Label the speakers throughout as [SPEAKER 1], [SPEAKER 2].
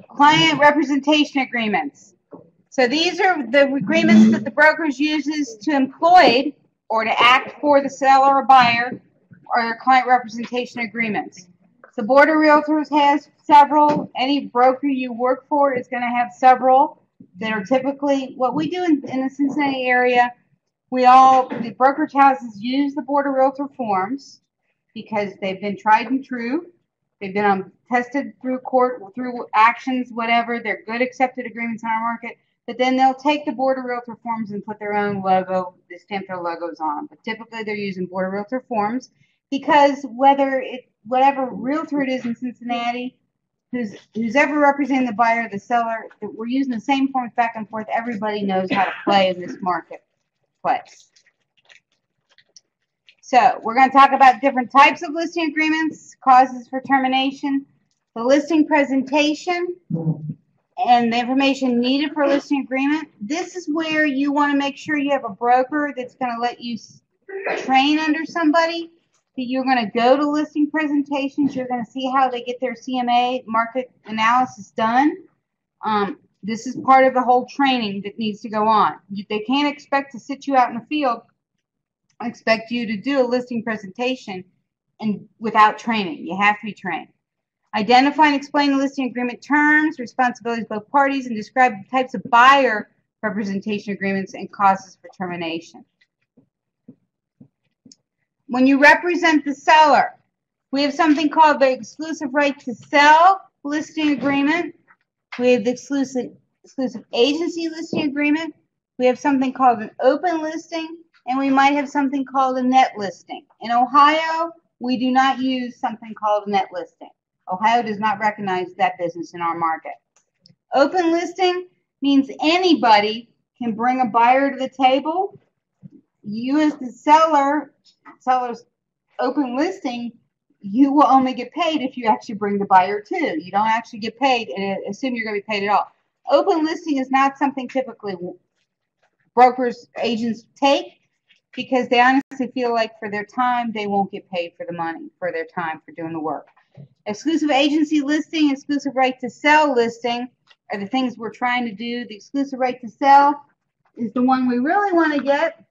[SPEAKER 1] Client representation agreements. So these are the agreements that the brokers uses to employ or to act for the seller or buyer, or their client representation agreements. The Board of Realtors has several. Any broker you work for is going to have several that are typically what we do in the Cincinnati area. The brokerage houses use the Board of Realtor forms because they've been tried and true. They've been tested through court, through actions, whatever. They're good accepted agreements in our market. But then they'll take the Board of Realtor forms and put their own logo, they stamp their logos on them. But typically they're using Board of Realtor forms because whatever realtor it is in Cincinnati, who's ever representing the buyer or the seller, we're using the same forms back and forth. Everybody knows how to play in this marketplace. So we're going to talk about different types of listing agreements, causes for termination, the listing presentation, and the information needed for a listing agreement. This is where you want to make sure you have a broker that's going to let you train under somebody, that you're going to go to listing presentations. You're going to see how they get their CMA market analysis done. This is part of the whole training that needs to go on. They can't expect to sit you out in the field and expect you to do a listing presentation without training. You have to be trained. Identify and explain the listing agreement terms, responsibilities of both parties, and describe the types of buyer representation agreements and causes for termination. When you represent the seller, we have something called the exclusive right to sell listing agreement. We have the exclusive agency listing agreement. We have something called an open listing, and we might have something called a net listing. In Ohio, we do not use something called a net listing. Ohio does not recognize that business in our market. Open listing means anybody can bring a buyer to the table. You as the seller's open listing, you will only get paid if you actually bring the buyer too. You don't actually get paid and assume you're going to be paid at all. Open listing is not something typically brokers, agents take because they honestly feel like for their time, they won't get paid for the money for their time for doing the work. Exclusive agency listing, exclusive right to sell listing are the things we're trying to do. The exclusive right to sell is the one we really want to get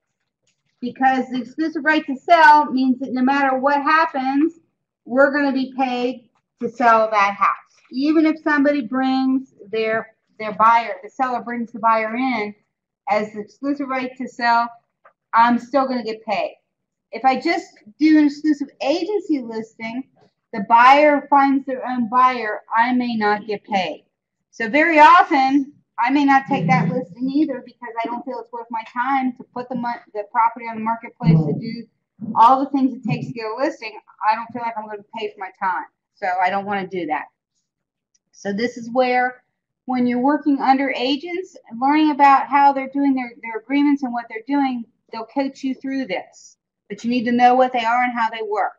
[SPEAKER 1] because the exclusive right to sell means that no matter what happens, we're going to be paid to sell that house. Even if somebody brings their buyer, the seller brings the buyer in as the exclusive right to sell, I'm still going to get paid. If I just do an exclusive agency listing, the buyer finds their own buyer, I may not get paid. So very often, I may not take that listing either because I don't feel it's worth my time to put the property on the marketplace to do all the things it takes to get a listing. I don't feel like I'm going to pay for my time. So I don't want to do that. So this is where when you're working under agents, learning about how they're doing their agreements and what they're doing, they'll coach you through this. But you need to know what they are and how they work.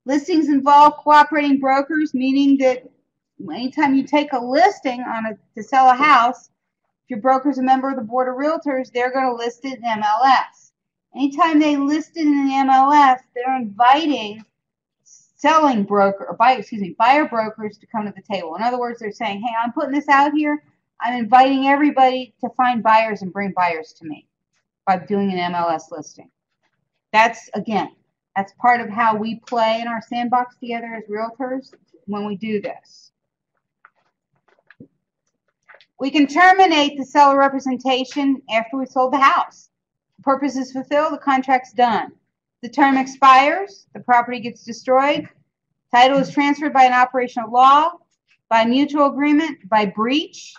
[SPEAKER 1] Listings involve cooperating brokers, meaning that anytime you take a listing to sell a house, if your broker's a member of the Board of Realtors, they're going to list it in MLS. Anytime they list it in the MLS, they're inviting buyer brokers to come to the table. In other words, they're saying, hey, I'm putting this out here. I'm inviting everybody to find buyers and bring buyers to me by doing an MLS listing. That's part of how we play in our sandbox together as realtors when we do this. We can terminate the seller representation after we sold the house. The purpose is fulfilled, the contract's done. The term expires, the property gets destroyed, title is transferred by an operation of law, by mutual agreement, by breach,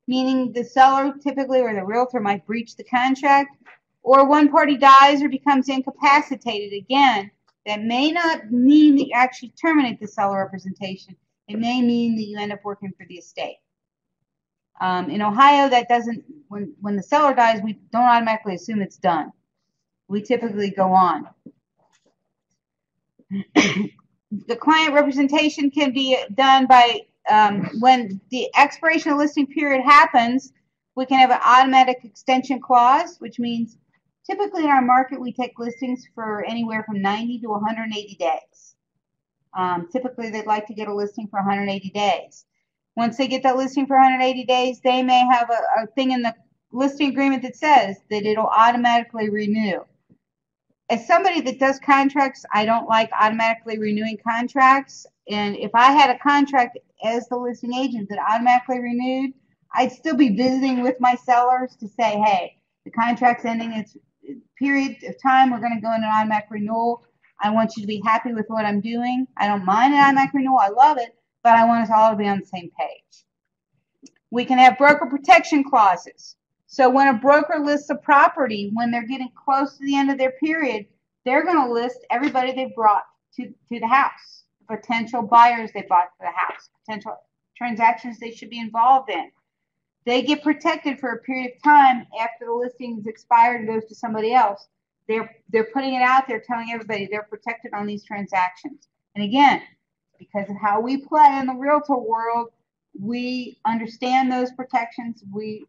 [SPEAKER 1] meaning the seller typically or the realtor might breach the contract, or one party dies or becomes incapacitated. Again, that may not mean that you actually terminate the seller representation. It may mean that you end up working for the estate. In Ohio, that doesn't, when the seller dies, we don't automatically assume it's done. We typically go on. The client representation can be done by, when the expiration of listing period happens, we can have an automatic extension clause, which means typically in our market, we take listings for anywhere from 90 to 180 days. Typically, they'd like to get a listing for 180 days. Once they get that listing for 180 days, they may have a thing in the listing agreement that says that it'll automatically renew. As somebody that does contracts, I don't like automatically renewing contracts. And if I had a contract as the listing agent that automatically renewed, I'd still be visiting with my sellers to say, hey, the contract's ending its period of time. We're going to go into an automatic renewal. I want you to be happy with what I'm doing. I don't mind an automatic renewal. I love it, but I want us all to be on the same page. We can have broker protection clauses. So when a broker lists a property, when they're getting close to the end of their period, they're going to list everybody they brought to the house, potential buyers they brought to the house, potential transactions they should be involved in. They get protected for a period of time after the listing is expired and goes to somebody else. They're putting it out there, telling everybody they're protected on these transactions. And again, because of how we play in the realtor world, we understand those protections. We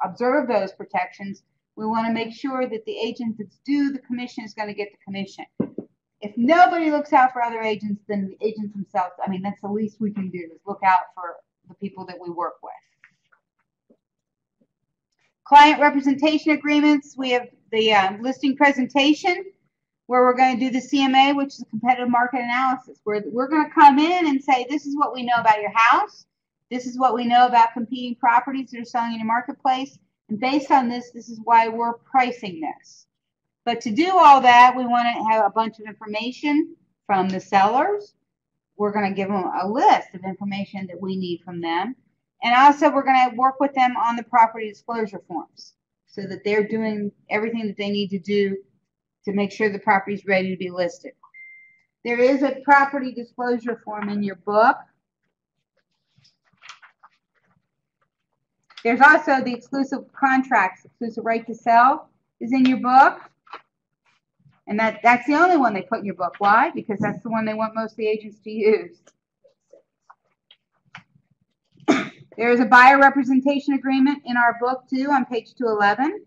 [SPEAKER 1] observe those protections. We want to make sure that the agent that's due the commission is going to get the commission. If nobody looks out for other agents, then the agents themselves, I mean, that's the least we can do is look out for the people that we work with. Client representation agreements. We have the listing presentation where we're going to do the CMA, which is a competitive market analysis, where we're going to come in and say, this is what we know about your house. This is what we know about competing properties that are selling in your marketplace. And based on this, this is why we're pricing this. But to do all that, we want to have a bunch of information from the sellers. We're going to give them a list of information that we need from them. And also, we're going to work with them on the property disclosure forms so that they're doing everything that they need to do to make sure the property is ready to be listed. There is a property disclosure form in your book. There's also the exclusive contracts, exclusive right to sell is in your book. And that's the only one they put in your book. Why? Because that's the one they want most of the agents to use. There is a buyer representation agreement in our book, too, on page 211.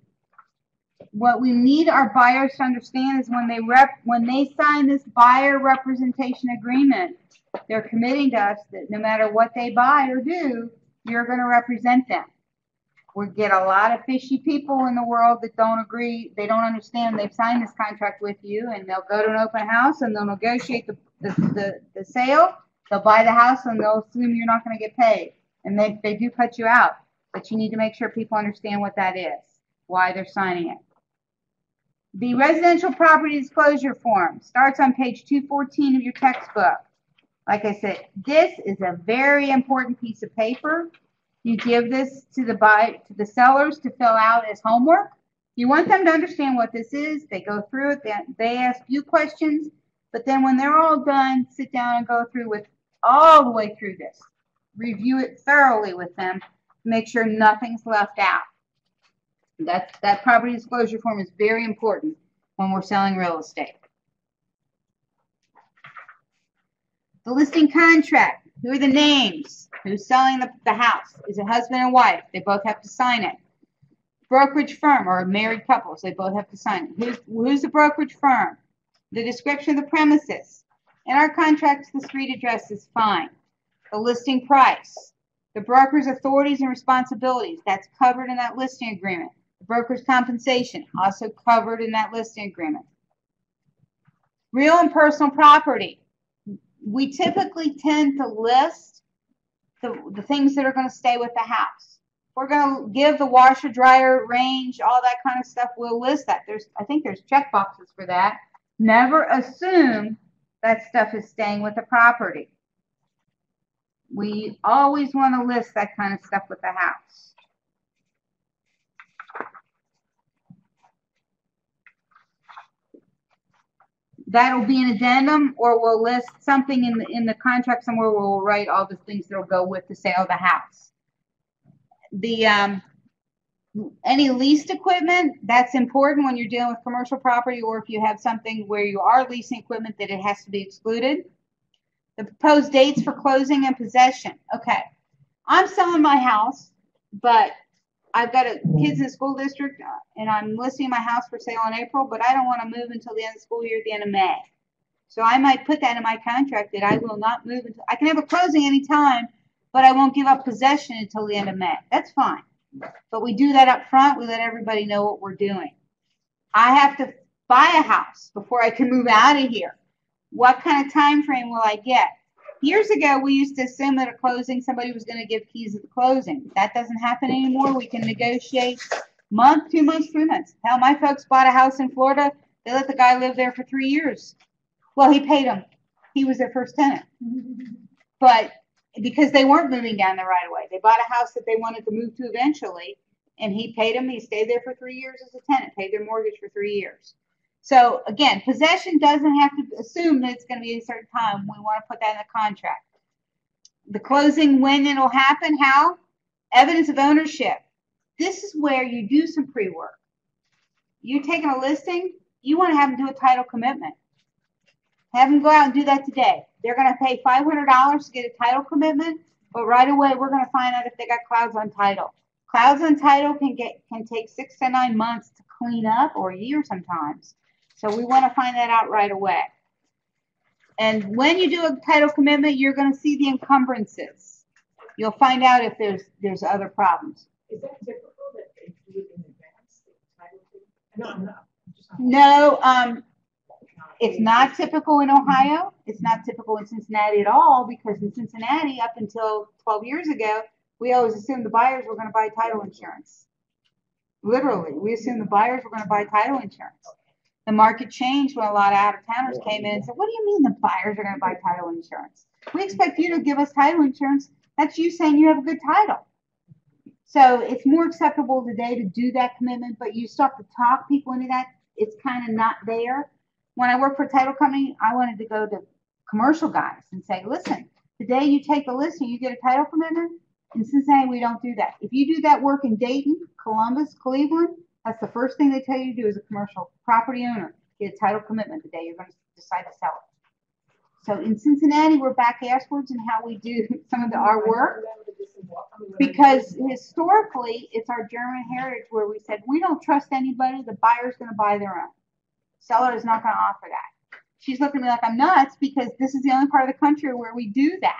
[SPEAKER 1] What we need our buyers to understand is when they sign this buyer representation agreement, they're committing to us that no matter what they buy or do, you're going to represent them. We get a lot of fishy people in the world that don't agree. They don't understand they've signed this contract with you, and they'll go to an open house and they'll negotiate the sale. They'll buy the house and they'll assume you're not going to get paid. And they do cut you out. But you need to make sure people understand what that is, why they're signing it. The residential property disclosure form starts on page 214 of your textbook. Like I said, this is a very important piece of paper. You give this to the sellers to fill out as homework. You want them to understand what this is. They go through it. They ask you questions. But then when they're all done, sit down and go through with all the way through this. Review it thoroughly with them. Make sure nothing's left out. That property disclosure form is very important when we're selling real estate. The listing contract. Who are the names? Who's selling the house? Is it husband and wife? They both have to sign it. Brokerage firm or married couples, they both have to sign it. Who's the brokerage firm? The description of the premises. In our contracts, the street address is fine. The listing price. The broker's authorities and responsibilities. That's covered in that listing agreement. The broker's compensation, also covered in that listing agreement. Real and personal property. We typically tend to list the things that are going to stay with the house. We're going to give the washer, dryer, range, all that kind of stuff. We'll list that. I think there's check boxes for that. Never assume that stuff is staying with the property. We always want to list that kind of stuff with the house. That'll be an addendum, or we'll list something in the contract somewhere where we'll write all the things that will go with the sale of the house. Any leased equipment, that's important when you're dealing with commercial property, or if you have something where you are leasing equipment that it has to be excluded. The proposed dates for closing and possession. Okay, I'm selling my house, but I've got kids in the school district, and I'm listing my house for sale in April, but I don't want to move until the end of the school year at the end of May. So I might put that in my contract that I will not move until I can have a closing anytime, but I won't give up possession until the end of May. That's fine. But we do that up front. We let everybody know what we're doing. I have to buy a house before I can move out of here. What kind of time frame will I get? Years ago, we used to assume at a closing somebody was going to give keys at the closing. That doesn't happen anymore. We can negotiate month, 2 months, 3 months. Hell, my folks bought a house in Florida. They let the guy live there for 3 years. Well, he paid them. He was their first tenant. But because they weren't moving down the right away, they bought a house that they wanted to move to eventually, and he paid them. He stayed there for 3 years as a tenant, paid their mortgage for 3 years. So again, possession doesn't have to assume that it's going to be a certain time. We want to put that in the contract. The closing, when it'll happen, how? Evidence of ownership. This is where you do some pre-work. You're taking a listing, you want to have them do a title commitment. Have them go out and do that today. They're going to pay $500 to get a title commitment, but right away we're going to find out if they got clouds on title. Clouds on title can take 6 to 9 months to clean up, or a year sometimes. So we want to find that out right away. And when you do a title commitment, you're going to see the encumbrances. You'll find out if there's other problems.
[SPEAKER 2] Is that typical that they do it in advance? The title thing?
[SPEAKER 1] No, it's not typical in Ohio. It's not typical in Cincinnati at all, because in Cincinnati, up until 12 years ago, we always assumed the buyers were going to buy title insurance. Literally, we assumed the buyers were going to buy title insurance. The market changed when a lot of out-of-towners came in and said, what do you mean the buyers are going to buy title insurance? We expect you to give us title insurance. That's you saying you have a good title. So it's more acceptable today to do that commitment, but you still have to talk people into that. It's kind of not there. When I worked for a title company, I wanted to go to commercial guys and say, listen, the day you take the listing, you get a title commitment. In Cincinnati, we don't do that. If you do that work in Dayton, Columbus, Cleveland, that's the first thing they tell you to do as a commercial property owner. Get a title commitment the day you're going to decide to sell it. So in Cincinnati, we're back asswards in how we do some of our work, because historically, it's our German heritage where we said, we don't trust anybody. The buyer's going to buy their own. Seller is not going to offer that. She's looking at me like I'm nuts, because this is the only part of the country where we do that.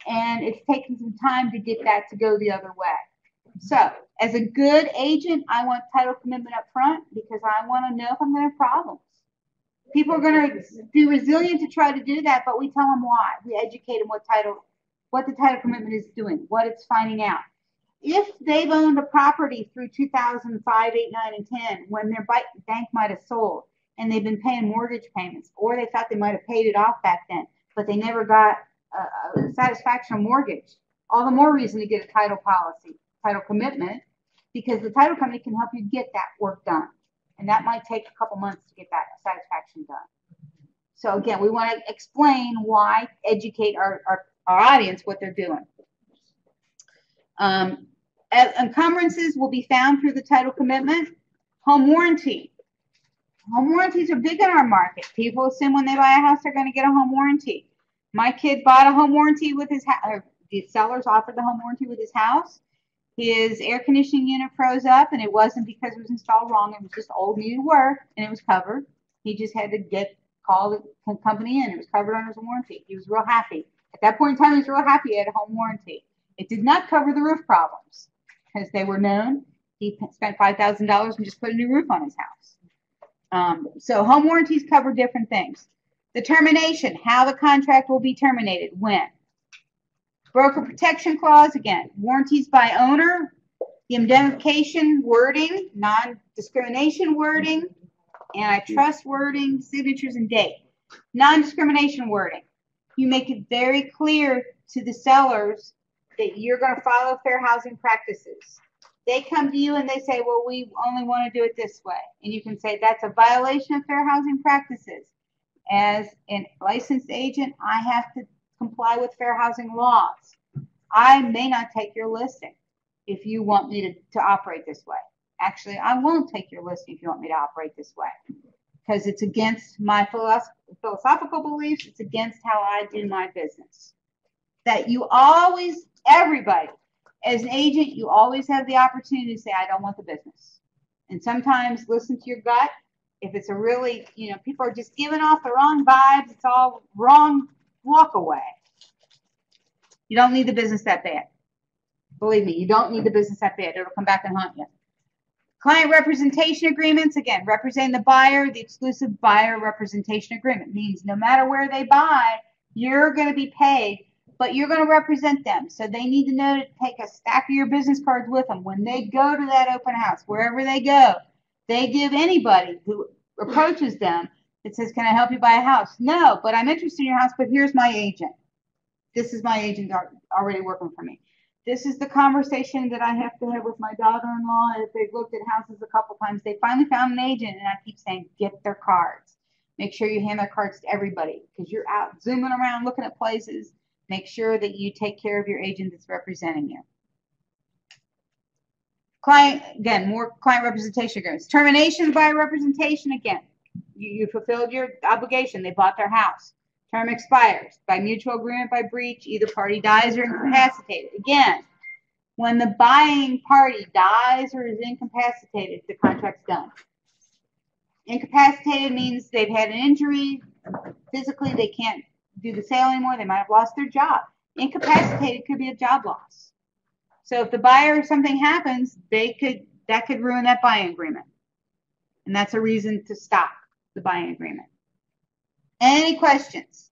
[SPEAKER 1] And it's taken some time to get that to go the other way. So as a good agent, I want title commitment up front, because I want to know if I'm going to have problems. People are going to be resilient to try to do that, but we tell them why. We educate them what the title commitment is doing, what it's finding out. If they've owned a property through 2005, 8, 9, and 10, when their bank might have sold and they've been paying mortgage payments, or they thought they might have paid it off back then, but they never got a satisfactory mortgage, all the more reason to get a title policy, title commitment, because the title company can help you get that work done. And that might take a couple months to get that satisfaction done. So again, we want to explain why, educate our audience what they're doing. Encumbrances will be found through the title commitment. Home warranty. Home warranties are big in our market. People assume when they buy a house, they're going to get a home warranty. My kid bought a home warranty with his house. The sellers offered the home warranty with his house. His air conditioning unit froze up, and it wasn't because it was installed wrong. It was just old, needed work, and it was covered. He just had to call the company in. It was covered under his warranty. He was real happy. At that point in time, he was real happy he had a home warranty. It did not cover the roof problems, because they were known. He spent $5,000 and just put a new roof on his house. So home warranties cover different things. The termination, how the contract will be terminated, when. Broker protection clause, again, warranties by owner, the indemnification wording, non-discrimination wording, antitrust wording, signatures and date. Non-discrimination wording. You make it very clear to the sellers that you're going to follow fair housing practices. They come to you and they say, well, we only want to do it this way. And you can say that's a violation of fair housing practices. As a licensed agent, I have to comply with fair housing laws. I may not take your listing if you want me to operate this way. Actually, I won't take your listing if you want me to operate this way, because it's against my philosophical beliefs. It's against how I do my business. That you always, everybody, as an agent, you always have the opportunity to say, I don't want the business. And sometimes listen to your gut. If it's a really, people are just giving off the wrong vibes, it's all wrong, walk away. You don't need the business that bad. Believe me, you don't need the business that bad. It'll come back and haunt you. Client representation agreements, again, representing the buyer. The exclusive buyer representation agreement means no matter where they buy, you're going to be paid, but you're going to represent them. So they need to know to take a stack of your business cards with them. When they go to that open house, wherever they go, they give anybody who approaches them that says, can I help you buy a house? No, but I'm interested in your house, but here's my agent. This is my agent already working for me. This is the conversation that I have to have with my daughter-in-law. If they've looked at houses a couple times, they finally found an agent, and I keep saying, get their cards. Make sure you hand their cards to everybody because you're out zooming around looking at places. Make sure that you take care of your agent that's representing you. Client, again, more client representation agreements. Termination by representation, again. You fulfilled your obligation. They bought their house. Term expires. By mutual agreement by breach, either party dies or incapacitated. Again, when the buying party dies or is incapacitated, the contract's done. Incapacitated means they've had an injury. Physically, they can't do the sale anymore. They might have lost their job. Incapacitated could be a job loss. So if the buyer, something happens, that could ruin that buying agreement. And that's a reason to stop the buying agreement. Any questions?